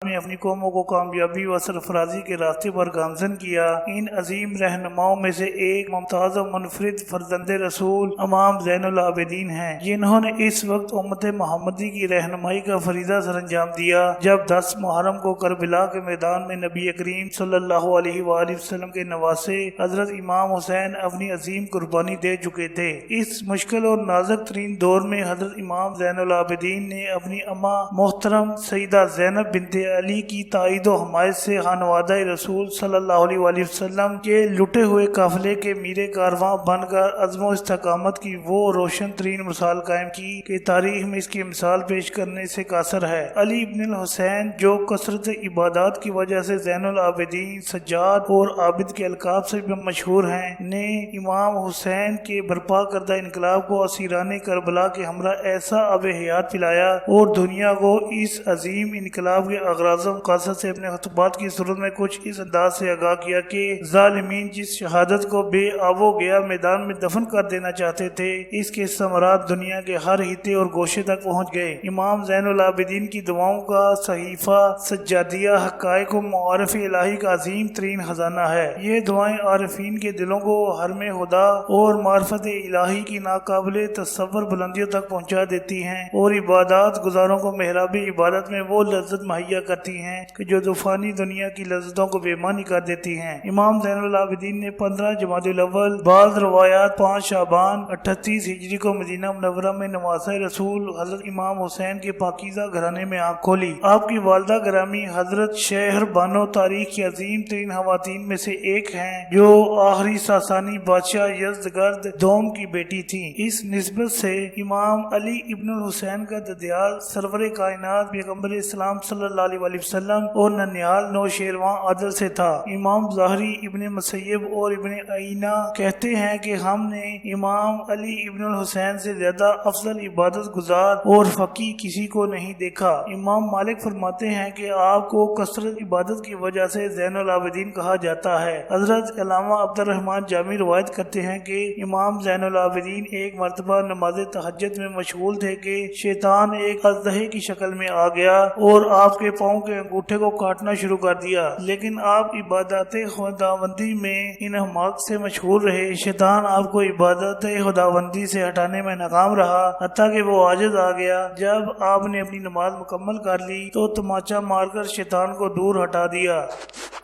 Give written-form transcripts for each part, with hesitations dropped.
میں اپنی قوموں کو کامیابی و سرفرازی کے راستے پر گامزن کیا۔ ان عظیم رہنماؤں میں سے ایک ممتاز و منفرد فرزند رسول امام زین العابدین ہیں، جنہوں نے اس وقت امت محمدی کی رہنمائی کا فریضہ سر انجام دیا جب 10 محرم کو کربلا کے میدان میں نبی کریم صلی اللہ علیہ وآلہ وسلم کے نواسے حضرت امام حسین اپنی عظیم قربانی دے چکے تھے۔ اس مشکل اور نازک ترین دور میں حضرت امام زین العابدین نے اپنی اما محترم سیدہ زینب بنت علی کی تائید و حمایت سے خانوادہ رسول صلی اللہ علیہ وآلہ وسلم کے لٹے ہوئے قافلے کے میرے کارواں بن کر عزم و استقامت کی وہ روشن ترین مثال قائم کی کہ تاریخ میں اس کی مثال پیش کرنے سے قاصر ہے۔ علی ابن الحسین جو کثرت عبادات کی وجہ سے زین العابدین، سجاد اور عابد کے القاب سے بھی مشہور ہیں، نے امام حسین کے برپا کردہ انقلاب کو اسیران کربلا کے ہمراہ ایسا آب حیات پلایا اور دنیا کو اس عظیم انقلاب کے اغراض و مقاصد سے اپنے خطبات کی صورت میں کچھ اس انداز سے آگاہ کیا کہ ظالمین جس شہادت کو بے آب و گیا میدان میں دفن کر دینا چاہتے تھے، اس کے ثمرات دنیا کے ہر خطے اور گوشے تک پہنچ گئے۔ امام زین العابدین کی دعاؤں کا صحیفہ سجادیہ حقائق و معارف الہی کا عظیم ترین خزانہ ہے۔ یہ دعائیں عارفین کے دلوں کو حرم خدا اور معرفت الہی کی ناقابل تصور بلندیوں تک پہنچا دیتی ہیں اور عبادات گزاروں کو محراب عبادت میں وہ لذت مہیا کرتی ہیں کہ جو طوفانی دنیا کی لذتوں کو بے معنی کر دیتی ہیں۔ امام زین العابدین نے 15 جمادی الاول، بعض روایات 5 شعبان 38 ہجری کو مدینہ منورہ میں نواسہ رسول حضرت امام حسین کے پاکیزہ گھرانے میں آنکھ کھولی۔ آپ کی والدہ گرامی حضرت شہر بانو تاریخ کی عظیم ترین خواتین میں سے ایک ہیں جو آخری ساسانی بادشاہ یزدگرد دوم کی بیٹی تھی۔ اس نسبت سے امام علی ابن الحسین کا ددیال سرور کائنات پیغمبر اسلام صلی اللہ علیہ وآلہ وسلم اور ننیال نوشیروان عادل سے تھا۔ امام ظاہری ابن مسیب اور ابن عینہ کہتے ہیں کہ ہم نے امام علی ابن الحسین سے زیادہ افضل عبادت گزار اور فقی کسی کو نہیں دیکھا۔ امام مالک فرماتے ہیں کہ آپ کو کثرت عبادت کی وجہ سے زین العابدین کہا جاتا ہے۔ حضرت علامہ عبد الرحمن جامی روایت کرتے ہیں کہ امام زین العابدین ایک مرتبہ نماز تہجد میں مشغول تھے کہ شیطان ایک اژدہے کی شکل میں آ گیا اور آپ کے پاؤں کے انگوٹھے کو کاٹنا شروع کر دیا، لیکن آپ عبادت خداوندی میں ان حماق سے مشغول رہے۔ شیطان آپ کو عبادت خداوندی سے ہٹانے میں ناکام رہا حتیٰ کہ وہ عاجز آ گیا۔ جب آپ نے اپنی نماز مکمل کر لی تو تماچا مار کر شیطان کو دور ہٹا دیا۔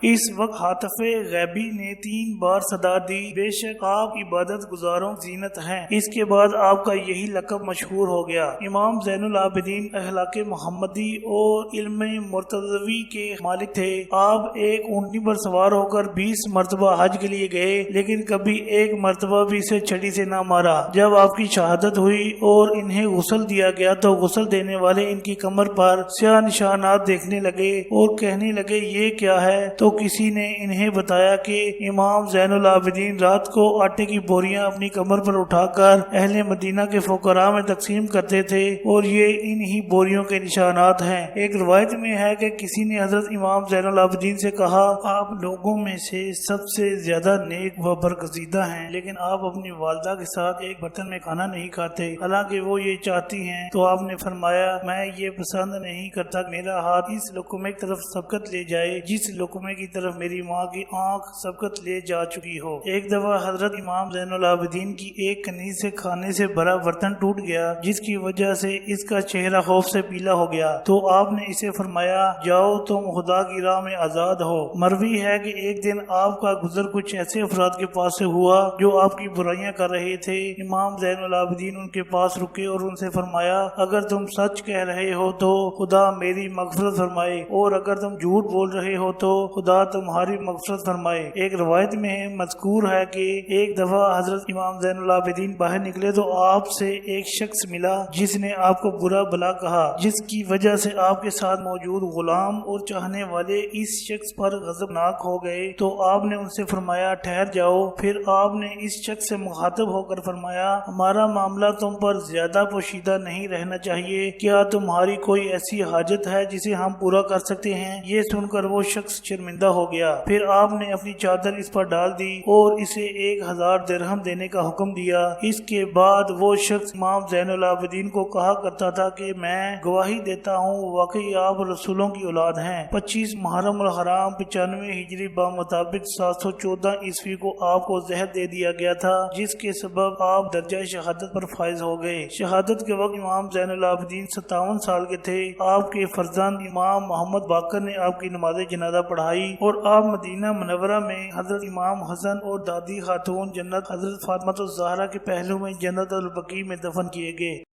اس وقت ہاتف غیبی نے 3 بار صدا دی، بے شک آپ عبادت گزاروں زینت ہیں۔ اس کے بعد آپ کا یہی لقب مشہور ہو گیا۔ امام زین العابدین اخلاق محمدی اور علم مرتضوی کے مالک تھے۔ آپ ایک اونٹنی پر سوار ہو کر 20 مرتبہ حج کے لیے گئے، لیکن کبھی ایک مرتبہ بھی اسے چھڑی سے نہ مارا۔ جب آپ کی شہادت ہوئی اور انہیں غسل دیا گیا تو غسل دینے والے ان کی کمر پر سیاہ نشانات دیکھنے لگے اور کہنے لگے یہ کیا ہے؟ تو کسی نے انہیں بتایا کہ امام زین العابدین رات کو آٹے کی بوریاں اپنی کمر پر اٹھا کر اہل مدینہ کے فقراء میں تقسیم کرتے تھے اور یہ انہی بوریوں کے نشانات ہیں۔ ایک روایت میں ہے کہ کسی نے حضرت امام زین العابدین سے کہا آپ لوگوں میں سے سب سے زیادہ نیک و برگزیدہ ہیں، لیکن آپ اپنی والدہ کے ساتھ ایک برتن میں کھانا نہیں کھاتے حالانکہ وہ یہ چاہتی ہیں۔ تو آپ نے فرمایا میں یہ پسند نہیں کرتا کہ میرا ہاتھ اس لقمے کی طرف سبقت لے جائے جس لقمے کی طرف میری ماں کی آنکھ سبقت لے جا چکی ہو۔ ایک دفعہ حضرت امام زین العابدین کی ایک کنیز سے کھانے سے بھرا برتن ٹوٹ گیا جس کی وجہ سے اس کا چہرہ خوف سے پیلا ہو گیا، تو آپ نے اسے فرمایا جاؤ تم خدا کی راہ میں آزاد ہو۔ مروی ہے کہ ایک دن آپ کا گزر کچھ ایسے افراد کے پاس سے ہوا جو آپ کی برائیاں کر رہے تھے۔ امام زین العابدین ان کے پاس رکے اور ان سے فرمایا اگر تم سچ کہہ رہے ہو تو خدا میری مغفرت فرمائے اور اگر تم جھوٹ بول رہے ہو تو خدا تمہاری مغفرت فرمائے۔ ایک روایت میں مذکور ہے کہ ایک دفعہ حضرت امام زین العابدین باہر نکلے تو آپ سے ایک شخص ملا جس نے آپ کو برا بھلا کہا، جس کی وجہ سے آپ کے ساتھ موجود غلام اور چاہنے والے اس شخص پر غضبناک ہو گئے۔ تو آپ نے ان سے فرمایا ٹھہر جاؤ۔ پھر آپ نے اس شخص سے مخاطب ہو کر فرمایا ہمارا معاملہ تم پر زیادہ پوشیدہ نہیں رہنا چاہیے، کیا تمہاری کوئی ایسی حاجت ہے جسے ہم پورا کر سکتے ہیں؟ یہ سن کر وہ شخص شرمندہ ہو گیا۔ پھر آپ نے اپنی چادر اس پر ڈال دی اور اسے 1000 درہم دینے کا حکم دیا۔ اس کے بعد وہ شخص امام زین العابدین کو کہا کرتا تھا کہ میں گواہی دیتا ہوں واقعی آپ رسول رسولوں کی اولاد ہیں۔ 25 محرم الحرام 95 ہجری بمطابق 714 عیسوی کو آپ کو زہر دے دیا گیا تھا، جس کے سبب آپ درجہ شہادت پر فائز ہو گئے۔ شہادت کے وقت امام زین العابدین 57 سال کے تھے۔ آپ کے فرزند امام محمد باقر نے آپ کی نماز جنازہ پڑھائی اور آپ مدینہ منورہ میں حضرت امام حسن اور دادی خاتون جنت حضرت فاطمہ الزہرا کے پہلو میں جنت البقیع میں دفن کیے گئے۔